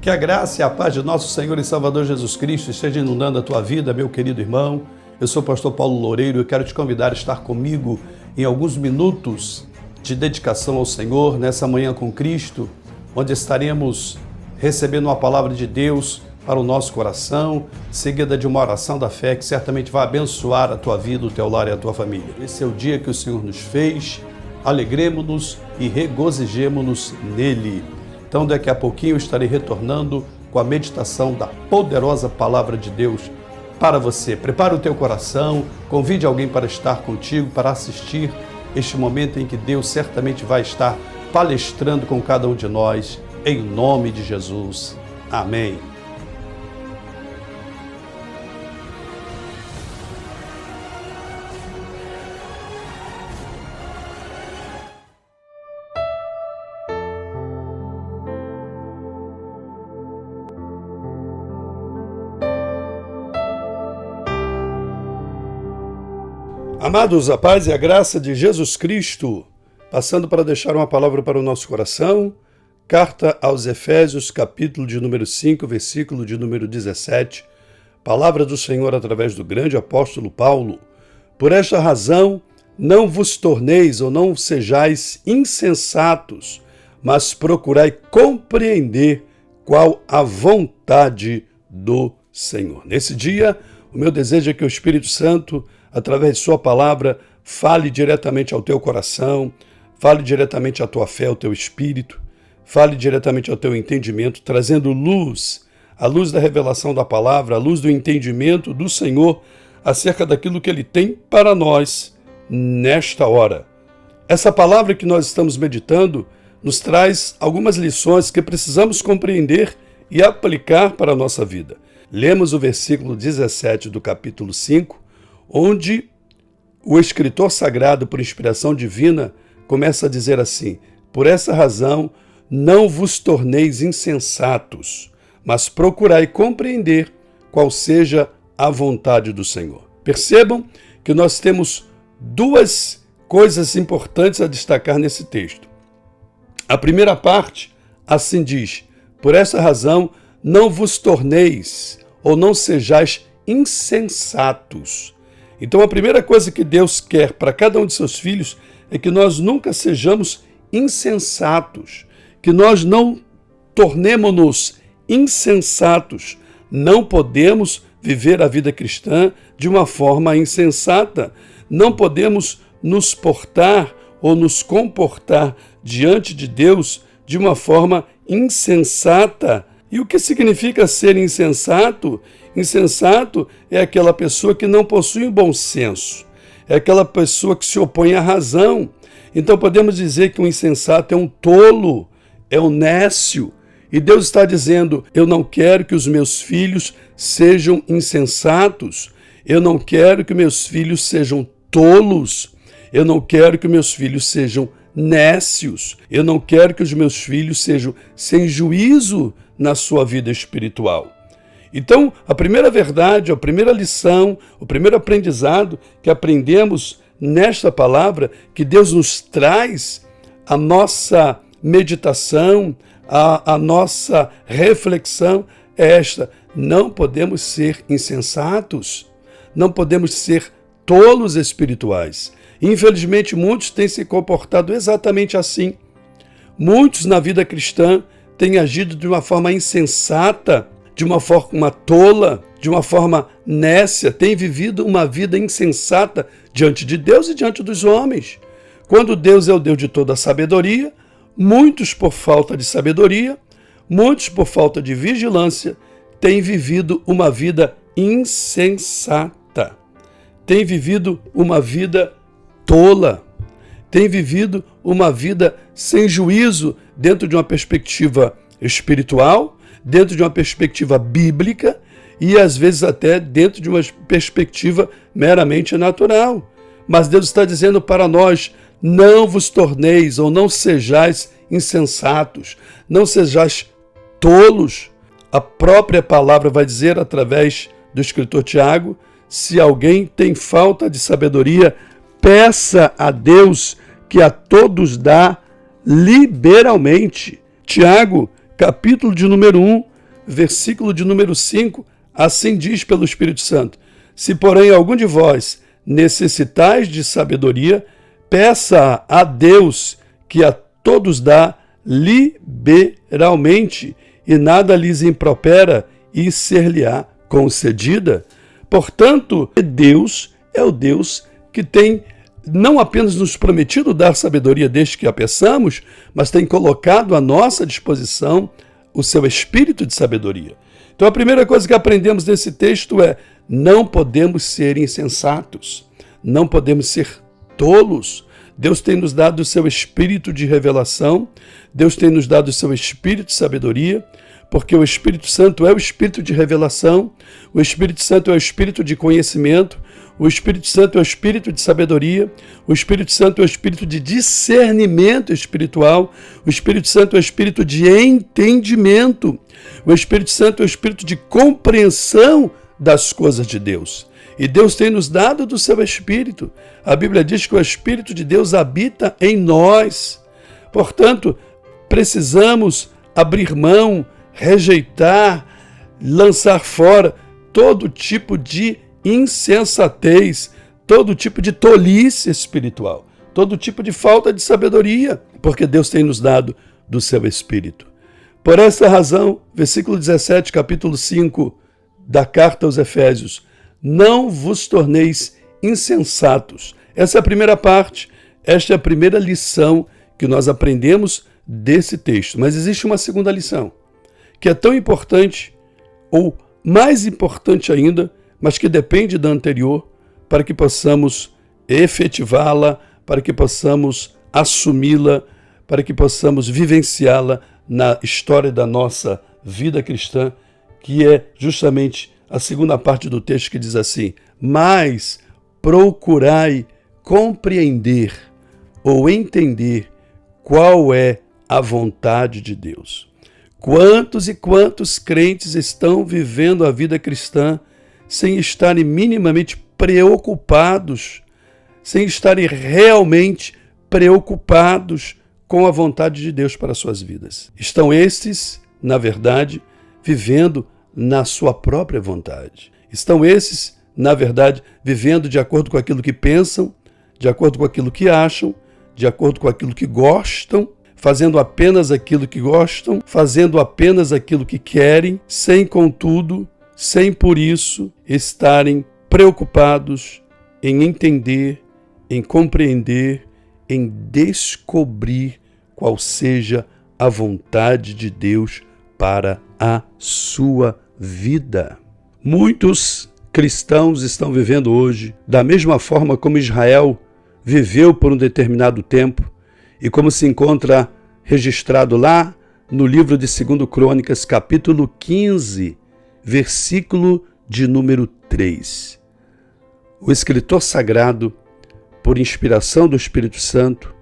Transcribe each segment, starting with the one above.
Que a graça e a paz de nosso Senhor e Salvador Jesus Cristo esteja inundando a tua vida, meu querido irmão. Eu sou o pastor Paulo Loureiro e quero te convidar a estar comigo em alguns minutos de dedicação ao Senhor, nessa manhã com Cristo, onde estaremos recebendo uma palavra de Deus para o nosso coração, seguida de uma oração da fé que certamente vai abençoar a tua vida, o teu lar e a tua família. Esse é o dia que o Senhor nos fez, alegremo-nos e regozijemo-nos nele. Então, daqui a pouquinho eu estarei retornando com a meditação da poderosa palavra de Deus para você. Prepara o teu coração, convide alguém para estar contigo, para assistir este momento em que Deus certamente vai estar palestrando com cada um de nós, em nome de Jesus. Amém. Amados, a paz e a graça de Jesus Cristo, passando para deixar uma palavra para o nosso coração, carta aos Efésios, capítulo de número 5, versículo de número 17, palavra do Senhor através do grande apóstolo Paulo. Por esta razão, não vos torneis ou não sejais insensatos, mas procurai compreender qual a vontade do Senhor. Nesse dia, o meu desejo é que o Espírito Santo, através de sua palavra, fale diretamente ao teu coração, fale diretamente à tua fé, ao teu espírito, fale diretamente ao teu entendimento, trazendo luz, a luz da revelação da palavra, a luz do entendimento do Senhor acerca daquilo que Ele tem para nós nesta hora. Essa palavra que nós estamos meditando nos traz algumas lições que precisamos compreender e aplicar para a nossa vida. Lemos o versículo 17 do capítulo 5, onde o escritor sagrado, por inspiração divina, começa a dizer assim: por essa razão, não vos torneis insensatos, mas procurai compreender qual seja a vontade do Senhor. Percebam que nós temos duas coisas importantes a destacar nesse texto. A primeira parte, assim diz: por essa razão, não vos torneis ou não sejais insensatos. Então, a primeira coisa que Deus quer para cada um de seus filhos é que nós nunca sejamos insensatos, que nós não tornemo-nos insensatos. Não podemos viver a vida cristã de uma forma insensata. Não podemos nos portar ou nos comportar diante de Deus de uma forma insensata. E o que significa ser insensato? Insensato é aquela pessoa que não possui um bom senso, é aquela pessoa que se opõe à razão. Então podemos dizer que um insensato é um tolo, é um nécio. E Deus está dizendo: eu não quero que os meus filhos sejam insensatos, eu não quero que meus filhos sejam tolos, eu não quero que meus filhos sejam nécios, eu não quero que os meus filhos sejam sem juízo na sua vida espiritual. Então, a primeira verdade, a primeira lição, o primeiro aprendizado que aprendemos nesta palavra, que Deus nos traz, a nossa meditação, a nossa reflexão é esta: não podemos ser insensatos, não podemos ser tolos espirituais. Infelizmente, muitos têm se comportado exatamente assim. Muitos na vida cristã têm agido de uma forma insensata, de uma forma tola, de uma forma nécia, têm vivido uma vida insensata diante de Deus e diante dos homens. Quando Deus é o Deus de toda a sabedoria, muitos por falta de sabedoria, muitos por falta de vigilância, têm vivido uma vida insensata, têm vivido uma vida tola, têm vivido uma vida sem juízo dentro de uma perspectiva espiritual, dentro de uma perspectiva bíblica e às vezes até dentro de uma perspectiva meramente natural. Mas Deus está dizendo para nós: não vos torneis ou não sejais insensatos, não sejais tolos. A própria palavra vai dizer através do escritor Tiago: se alguém tem falta de sabedoria, peça a Deus que a todos dá liberalmente. Tiago, capítulo de número 1, versículo de número 5, assim diz pelo Espírito Santo: se porém algum de vós necessitais de sabedoria, peça a Deus, que a todos dá liberalmente, e nada lhes impropera, e ser-lhe-á concedida. Portanto, Deus é o Deus que tem não apenas nos prometido dar sabedoria desde que a peçamos, mas tem colocado à nossa disposição o seu espírito de sabedoria. Então a primeira coisa que aprendemos nesse texto é: não podemos ser insensatos, não podemos ser tolos. Deus tem nos dado o seu espírito de revelação, Deus tem nos dado o seu espírito de sabedoria, porque o Espírito Santo é o espírito de revelação, o Espírito Santo é o espírito de conhecimento, o Espírito Santo é o espírito de sabedoria, o Espírito Santo é o espírito de discernimento espiritual, o Espírito Santo é o espírito de entendimento, o Espírito Santo é o espírito de compreensão das coisas de Deus. E Deus tem nos dado do seu Espírito. A Bíblia diz que o Espírito de Deus habita em nós. Portanto, precisamos abrir mão, rejeitar, lançar fora todo tipo de insensatez, todo tipo de tolice espiritual, todo tipo de falta de sabedoria, porque Deus tem nos dado do seu Espírito. Por essa razão, versículo 17, capítulo 5 da carta aos Efésios: não vos torneis insensatos. Essa é a primeira parte, esta é a primeira lição que nós aprendemos desse texto. Mas existe uma segunda lição, que é tão importante, ou mais importante ainda, mas que depende da anterior, para que possamos efetivá-la, para que possamos assumi-la, para que possamos vivenciá-la na história da nossa vida cristã, que é justamente a segunda parte do texto, que diz assim: mas procurai compreender ou entender qual é a vontade de Deus. Quantos e quantos crentes estão vivendo a vida cristã sem estarem minimamente preocupados, sem estarem realmente preocupados com a vontade de Deus para suas vidas? Estão estes, na verdade, vivendo na sua própria vontade. Estão esses, na verdade, vivendo de acordo com aquilo que pensam, de acordo com aquilo que acham, de acordo com aquilo que gostam, fazendo apenas aquilo que gostam, fazendo apenas aquilo que querem, sem, contudo, sem por isso estarem preocupados em entender, em compreender, em descobrir qual seja a vontade de Deus para a sua vida. Muitos cristãos estão vivendo hoje da mesma forma como Israel viveu por um determinado tempo e como se encontra registrado lá no livro de 2 Crônicas, capítulo 15, versículo de número 3. O escritor sagrado, por inspiração do Espírito Santo,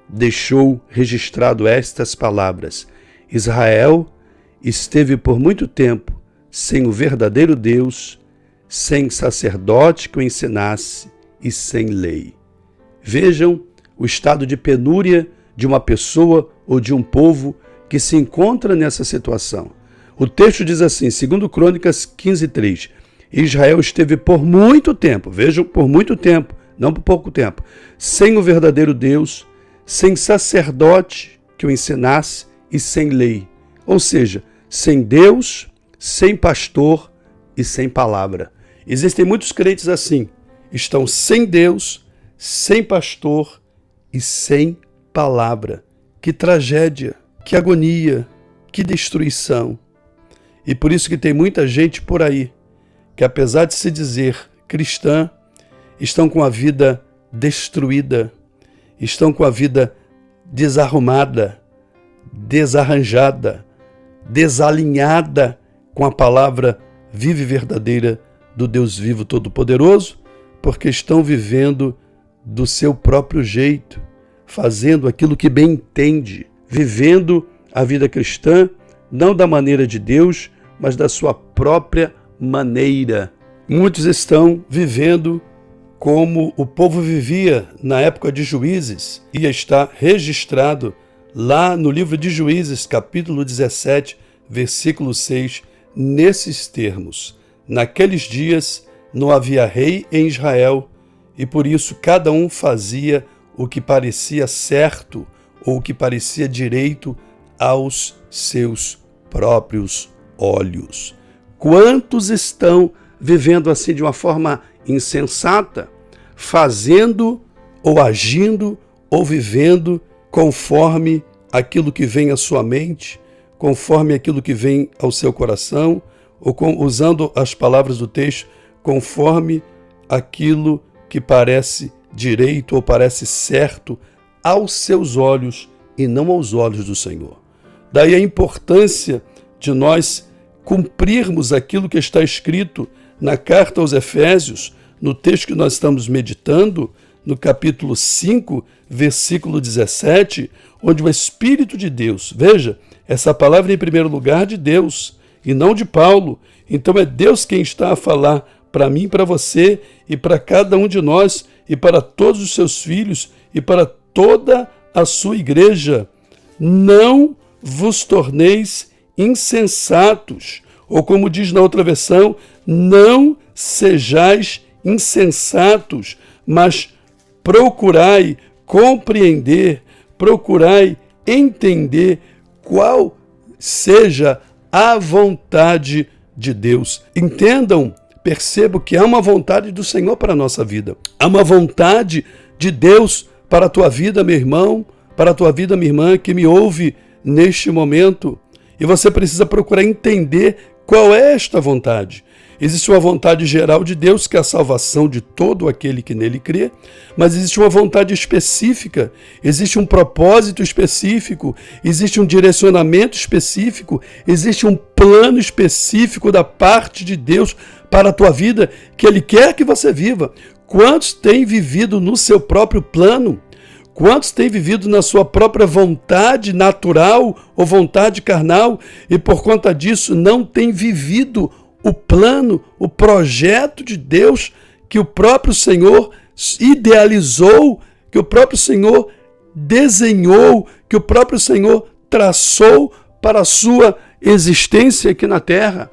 deixou registrado estas palavras: Israel esteve por muito tempo sem o verdadeiro Deus, sem sacerdote que o ensinasse e sem lei. Vejam o estado de penúria de uma pessoa ou de um povo que se encontra nessa situação. O texto diz assim, 2 Crônicas 15:3, Israel esteve por muito tempo, vejam, por muito tempo, não por pouco tempo, sem o verdadeiro Deus, sem sacerdote que o ensinasse e sem lei. Ou seja, sem Deus, sem pastor e sem palavra. Existem muitos crentes assim, estão sem Deus, sem pastor e sem palavra. Que tragédia, que agonia, que destruição. E por isso que tem muita gente por aí que, apesar de se dizer cristã, estão com a vida destruída, estão com a vida desarrumada, desarranjada, desalinhada com a palavra viva e verdadeira do Deus vivo todo-poderoso, porque estão vivendo do seu próprio jeito, fazendo aquilo que bem entende, vivendo a vida cristã não da maneira de Deus, mas da sua própria maneira. Muitos estão vivendo como o povo vivia na época de Juízes, e está registrado lá no livro de Juízes, capítulo 17, versículo 6, nesses termos: naqueles dias não havia rei em Israel, e por isso cada um fazia o que parecia certo ou o que parecia direito aos seus próprios olhos. Quantos estão vivendo assim de uma forma insensata, fazendo ou agindo ou vivendo conforme aquilo que vem à sua mente, conforme aquilo que vem ao seu coração, ou usando as palavras do texto, conforme aquilo que parece direito ou parece certo aos seus olhos e não aos olhos do Senhor. Daí a importância de nós cumprirmos aquilo que está escrito na carta aos Efésios, no texto que nós estamos meditando, no capítulo 5, versículo 17, onde o Espírito de Deus, veja, essa palavra é em primeiro lugar de Deus e não de Paulo. Então é Deus quem está a falar para mim, para você e para cada um de nós e para todos os seus filhos e para toda a sua igreja. Não vos torneis insensatos, ou como diz na outra versão, não sejais insensatos, mas procurai compreender, procurai entender qual seja a vontade de Deus. Entendam, percebam que há uma vontade do Senhor para a nossa vida. Há uma vontade de Deus para a tua vida, meu irmão, para a tua vida, minha irmã, que me ouve neste momento. E você precisa procurar entender qual é esta vontade. Existe uma vontade geral de Deus, que é a salvação de todo aquele que nele crê, mas existe uma vontade específica, existe um propósito específico, existe um direcionamento específico, existe um plano específico da parte de Deus para a tua vida, que Ele quer que você viva. Quantos têm vivido no seu próprio plano? Quantos têm vivido na sua própria vontade natural ou vontade carnal e por conta disso não têm vivido o plano, o projeto de Deus que o próprio Senhor idealizou, que o próprio Senhor desenhou, que o próprio Senhor traçou para a sua existência aqui na terra.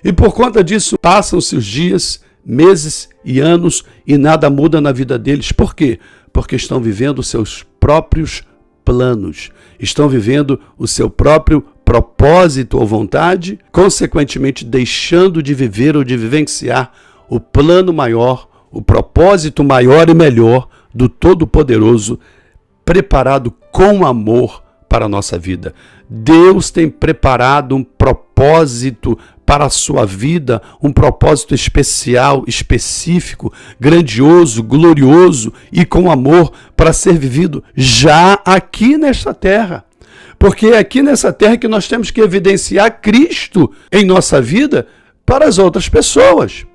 E por conta disso, passam-se os dias, meses e anos e nada muda na vida deles. Por quê? Porque estão vivendo os seus próprios planos, estão vivendo o seu próprio propósito ou vontade, consequentemente deixando de viver ou de vivenciar o plano maior, o propósito maior e melhor do Todo-Poderoso, preparado com amor para a nossa vida. Deus tem preparado um propósito para a sua vida, um propósito especial, específico, grandioso, glorioso e com amor para ser vivido já aqui nesta terra. Porque é aqui nessa terra que nós temos que evidenciar Cristo em nossa vida para as outras pessoas.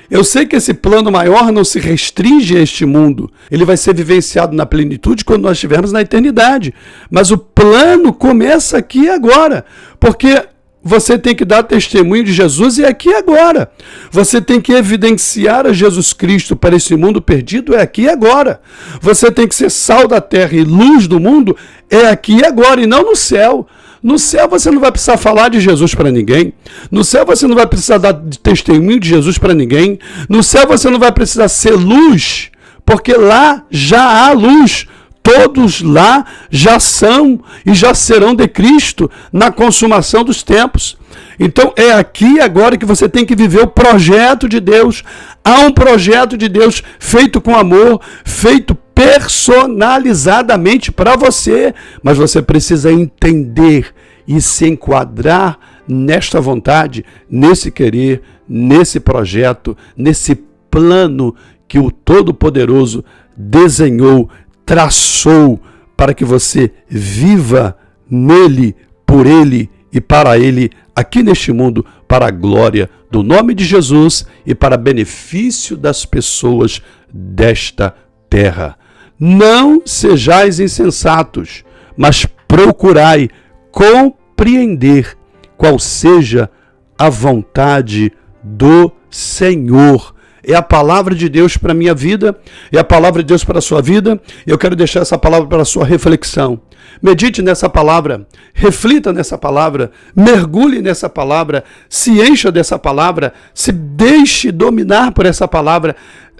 Eu sei que esse plano maior não se restringe a este mundo. Ele vai ser vivenciado na plenitude quando nós estivermos na eternidade. Mas o plano começa aqui e agora. Porque você tem que dar testemunho de Jesus e é aqui e agora. Você tem que evidenciar a Jesus Cristo para esse mundo perdido, é aqui e agora. Você tem que ser sal da terra e luz do mundo, é aqui e agora, e não no céu. No céu você não vai precisar falar de Jesus para ninguém. No céu você não vai precisar dar testemunho de Jesus para ninguém. No céu você não vai precisar ser luz, porque lá já há luz. Todos lá já são e já serão de Cristo na consumação dos tempos. Então é aqui agora que você tem que viver o projeto de Deus. Há um projeto de Deus feito com amor, feito personalizadamente para você, mas você precisa entender e se enquadrar nesta vontade, nesse querer, nesse projeto, nesse plano que o Todo-Poderoso desenhou, traçou para que você viva nele, por ele e para ele aqui neste mundo, para a glória do nome de Jesus e para benefício das pessoas desta terra. Não sejais insensatos, mas procurai compreender qual seja a vontade do Senhor. é a palavra de Deus para a minha vida, é a palavra de Deus para a sua vida. Eu quero deixar essa palavra para a sua reflexão. Medite nessa palavra, reflita nessa palavra, mergulhe nessa palavra, se encha dessa palavra, se deixe dominar por essa palavra,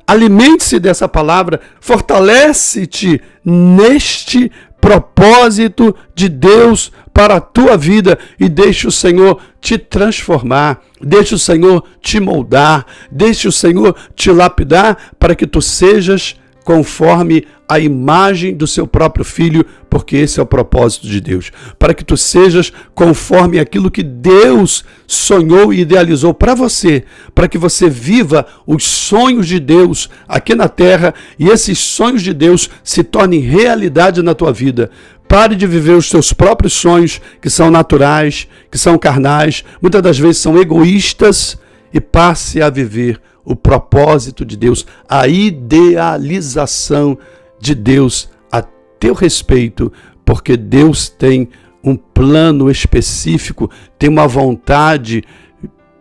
alimente-se dessa palavra, fortalece-te neste propósito de Deus para a tua vida e deixe o Senhor te transformar, deixe o Senhor te moldar, deixe o Senhor te lapidar para que tu sejas conforme a imagem do seu próprio Filho, porque esse é o propósito de Deus, para que tu sejas conforme aquilo que Deus sonhou e idealizou para você, para que você viva os sonhos de Deus aqui na terra e esses sonhos de Deus se tornem realidade na tua vida. Pare de viver os teus próprios sonhos, que são naturais, que são carnais, muitas das vezes são egoístas, e passe a viver o propósito de Deus, a idealização de Deus a teu respeito, porque Deus tem um plano específico, tem uma vontade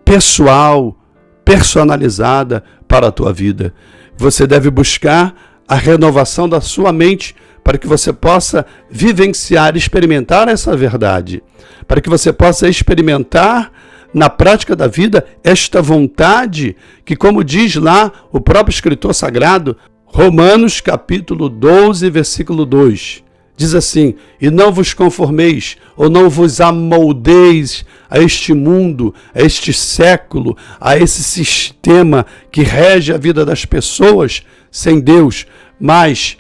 pessoal, personalizada para a tua vida. Você deve buscar a renovação da sua mente para que você possa vivenciar, experimentar essa verdade, para que você possa experimentar na prática da vida esta vontade que, como diz lá o próprio escritor sagrado, Romanos capítulo 12, versículo 2, diz assim: e não vos conformeis, ou não vos amoldeis a este mundo, a este século, a esse sistema que rege a vida das pessoas sem Deus, mas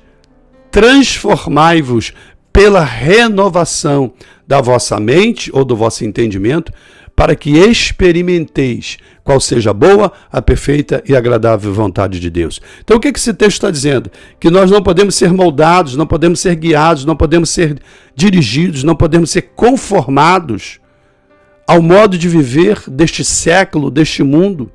transformai-vos pela renovação da vossa mente ou do vosso entendimento, para que experimenteis qual seja a boa, a perfeita e agradável vontade de Deus. Então o que esse texto está dizendo? Que nós não podemos ser moldados, não podemos ser guiados, não podemos ser dirigidos, não podemos ser conformados ao modo de viver deste século, deste mundo,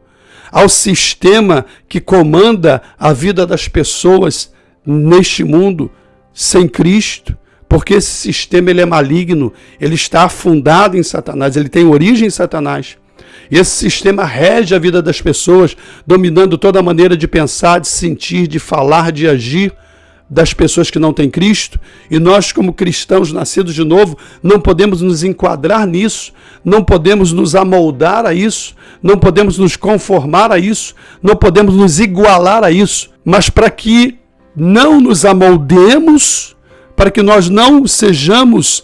ao sistema que comanda a vida das pessoas neste mundo sem Cristo. Porque esse sistema ele é maligno, ele está afundado em Satanás, ele tem origem em Satanás. E esse sistema rege a vida das pessoas, dominando toda a maneira de pensar, de sentir, de falar, de agir das pessoas que não têm Cristo. E nós, como cristãos nascidos de novo, não podemos nos enquadrar nisso, não podemos nos amoldar a isso, não podemos nos conformar a isso, não podemos nos igualar a isso. Mas para que não nos amoldemos, para que nós não sejamos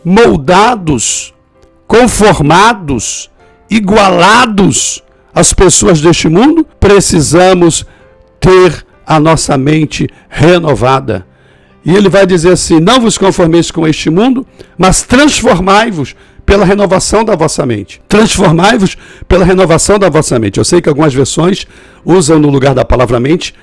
moldados, conformados, igualados às pessoas deste mundo, precisamos ter a nossa mente renovada. E ele vai dizer assim: não vos conformeis com este mundo, mas transformai-vos pela renovação da vossa mente. Transformai-vos pela renovação da vossa mente. Eu sei que algumas versões usam no lugar da palavra mente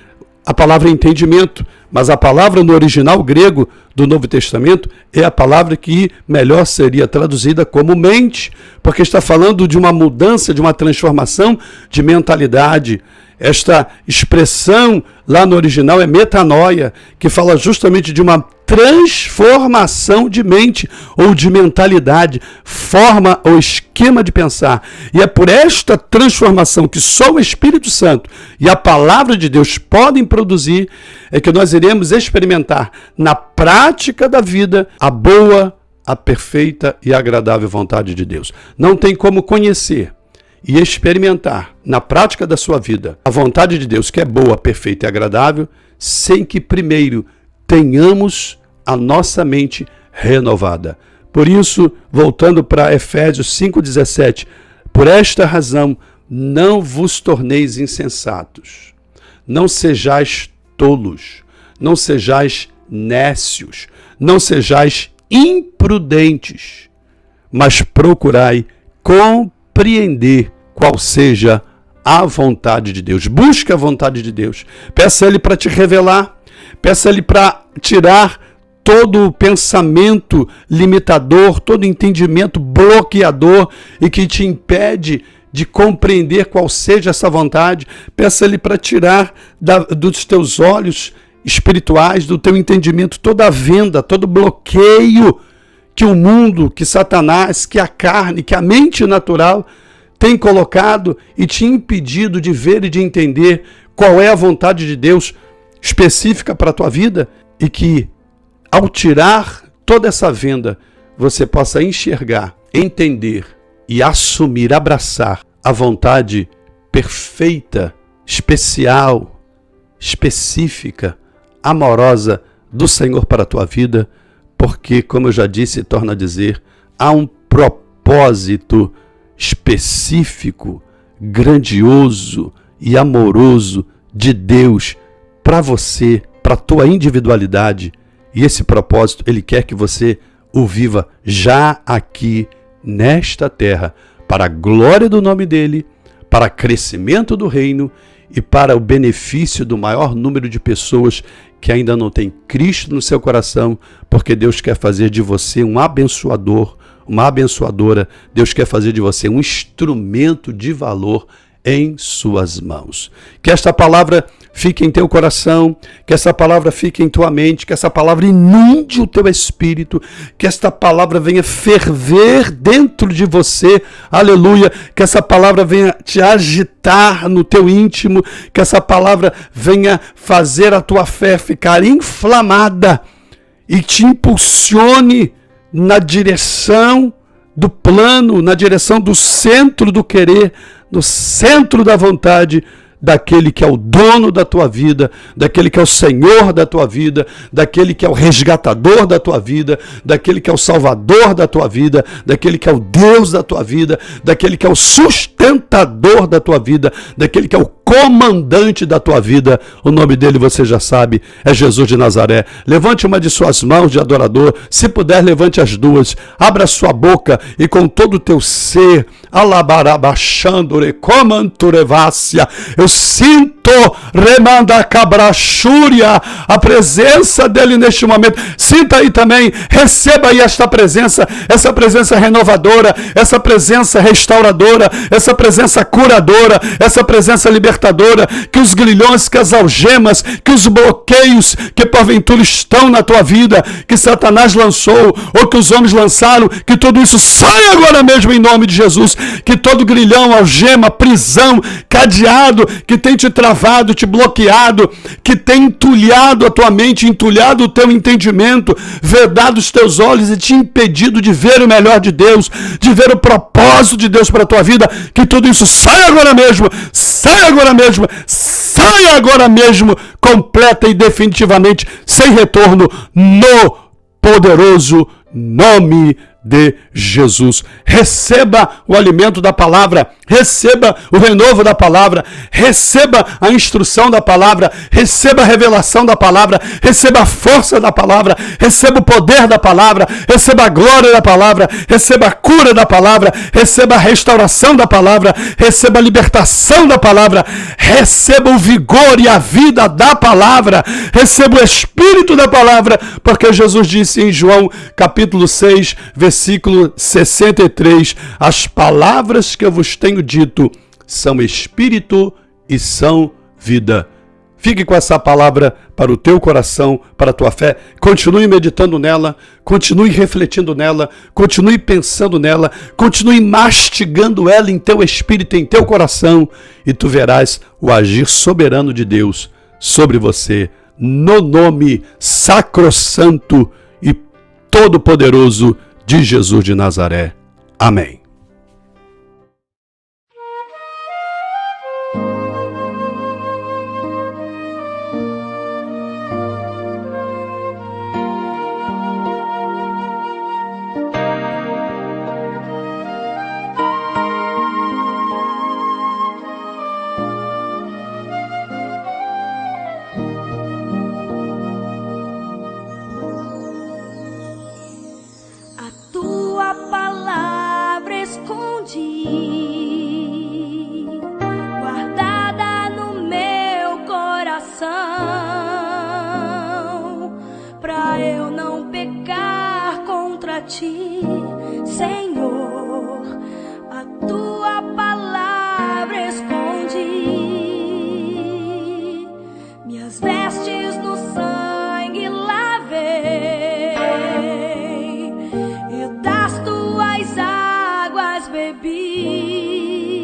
a palavra entendimento, mas a palavra no original grego do Novo Testamento é a palavra que melhor seria traduzida como mente, porque está falando de uma mudança, de uma transformação de mentalidade. Esta expressão lá no original é metanoia, que fala justamente de uma transformação de mente ou de mentalidade, forma ou esquema de pensar. E é por esta transformação que só o Espírito Santo e a palavra de Deus podem produzir, é que nós iremos experimentar na prática da vida a boa, a perfeita e agradável vontade de Deus. Não tem como conhecer e experimentar na prática da sua vida a vontade de Deus, que é boa, perfeita e agradável, sem que primeiro tenhamos a nossa mente renovada. Por isso, voltando para Efésios 5,17, por esta razão, não vos torneis insensatos, não sejais tolos, não sejais nécios, não sejais imprudentes, mas procurai compreender qual seja a vontade de Deus. Busca a vontade de Deus. Peça a Ele para te revelar. Peça a Ele para tirar todo o pensamento limitador, todo entendimento bloqueador e que te impede de compreender qual seja essa vontade. Peça a Ele para tirar dos teus olhos espirituais, do teu entendimento, toda a venda, todo bloqueio que o mundo, que Satanás, que a carne, que a mente natural tem colocado e te impedido de ver e de entender qual é a vontade de Deus específica para a tua vida, e que ao tirar toda essa venda, você possa enxergar, entender e assumir, abraçar a vontade perfeita, especial, específica, amorosa do Senhor para a tua vida, porque, como eu já disse e torno a dizer, há um propósito específico, grandioso e amoroso de Deus para você, para a tua individualidade, e esse propósito Ele quer que você o viva já aqui nesta terra, para a glória do nome dEle, para crescimento do reino e para o benefício do maior número de pessoas que ainda não tem Cristo no seu coração, porque Deus quer fazer de você um abençoador, uma abençoadora. Deus quer fazer de você um instrumento de valor em suas mãos. Que esta palavra fique em teu coração, que essa palavra fique em tua mente, que essa palavra inunde o teu espírito, que esta palavra venha ferver dentro de você, aleluia, que essa palavra venha te agitar no teu íntimo, que essa palavra venha fazer a tua fé ficar inflamada e te impulsione na direção do plano, na direção do centro do querer, no centro da vontade daquele que é o dono da tua vida, daquele que é o Senhor da tua vida, daquele que é o resgatador da tua vida, daquele que é o salvador da tua vida, daquele que é o Deus da tua vida, daquele que é o sustentador da tua vida, daquele que é o comandante da tua vida. O nome dele você já sabe, é Jesus de Nazaré. Levante uma de suas mãos de adorador, se puder levante as duas, abra sua boca e com todo o teu ser, alabarabachandore comanturevácia, eu sinto remanda cabrachúria, a presença dele neste momento. Sinta aí também, receba aí esta presença, essa presença renovadora, essa presença restauradora, essa presença curadora, essa presença libertadora, que os grilhões, que as algemas, que os bloqueios que porventura estão na tua vida, que Satanás lançou, ou que os homens lançaram, que tudo isso saia agora mesmo em nome de Jesus, que todo grilhão, algema, prisão, cadeado, que tem te travado, te bloqueado, que tem entulhado a tua mente, entulhado o teu entendimento, vedado os teus olhos e te impedido de ver o melhor de Deus, de ver o propósito de Deus para a tua vida, que tudo isso saia agora mesmo, saia agora mesmo, saia agora mesmo, completa e definitivamente, sem retorno, no poderoso nome de Jesus. Receba o alimento da palavra, receba o renovo da palavra, receba a instrução da palavra, receba a revelação da palavra, receba a força da palavra, receba o poder da palavra, receba a glória da palavra, receba a cura da palavra, receba a restauração da palavra, receba a libertação da palavra, receba o vigor e a vida da palavra, receba o espírito da palavra, porque Jesus disse em João capítulo 6, versículo 63, as palavras que eu vos tenho dito são espírito e são vida. Fique com essa palavra para o teu coração, para a tua fé. Continue meditando nela, continue refletindo nela, continue pensando nela, continue mastigando ela em teu espírito, em teu coração, e tu verás o agir soberano de Deus sobre você, no nome sacrossanto e todo-poderoso de Jesus de Nazaré. Amém. Guardada no meu coração, pra eu não pecar contra ti, Senhor. A tua palavra escondi, minhas vestes no sangue lavei, e das tuas águas bebi.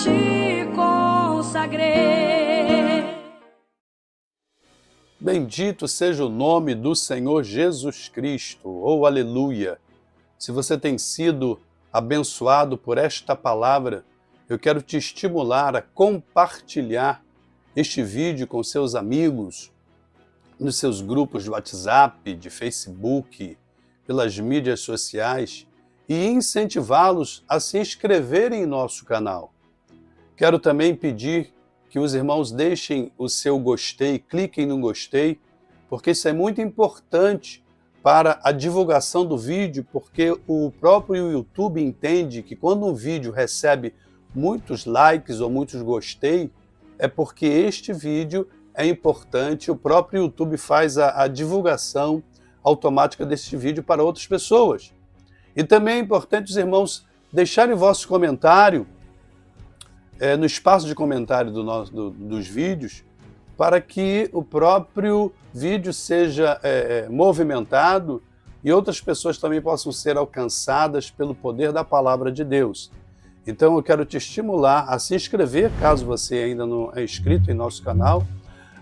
te consagrei. Bendito seja o nome do Senhor Jesus Cristo, ou aleluia! Se você tem sido abençoado por esta palavra, eu quero te estimular a compartilhar este vídeo com seus amigos, nos seus grupos de WhatsApp, de Facebook, pelas mídias sociais e incentivá-los a se inscreverem em nosso canal. Quero também pedir que os irmãos deixem o seu gostei, cliquem no gostei, porque isso é muito importante para a divulgação do vídeo, porque o próprio YouTube entende que quando um vídeo recebe muitos likes ou muitos gostei, é porque este vídeo é importante, o próprio YouTube faz a divulgação automática deste vídeo para outras pessoas. E também é importante os irmãos deixarem vosso comentário no espaço de comentário dos vídeos, para que o próprio vídeo seja movimentado e outras pessoas também possam ser alcançadas pelo poder da palavra de Deus. Então eu quero te estimular a se inscrever, caso você ainda não é inscrito em nosso canal,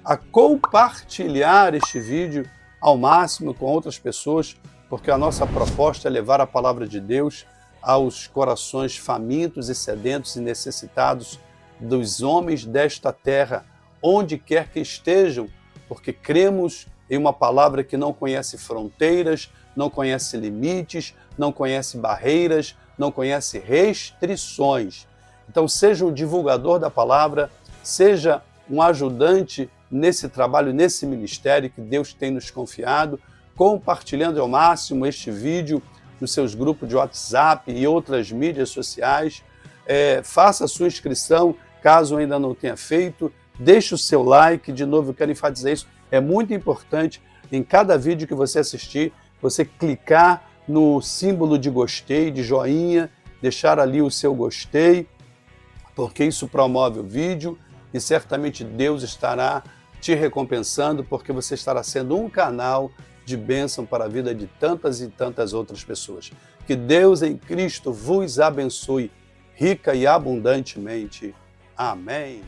a compartilhar este vídeo ao máximo com outras pessoas, porque a nossa proposta é levar a palavra de Deus aos corações famintos e sedentos e necessitados dos homens desta terra, onde quer que estejam, porque cremos em uma palavra que não conhece fronteiras, não conhece limites, não conhece barreiras, não conhece restrições. Então seja um divulgador da palavra, seja um ajudante nesse trabalho, nesse ministério que Deus tem nos confiado, compartilhando ao máximo este vídeo nos seus grupos de WhatsApp e outras mídias sociais. Faça a sua inscrição, caso ainda não tenha feito. Deixe o seu like. De novo, eu quero enfatizar isso. É muito importante, em cada vídeo que você assistir, você clicar no símbolo de gostei, de joinha, deixar ali o seu gostei, porque isso promove o vídeo e certamente Deus estará te recompensando, porque você estará sendo um canal de bênção para a vida de tantas e tantas outras pessoas. Que Deus em Cristo vos abençoe rica e abundantemente. Amém.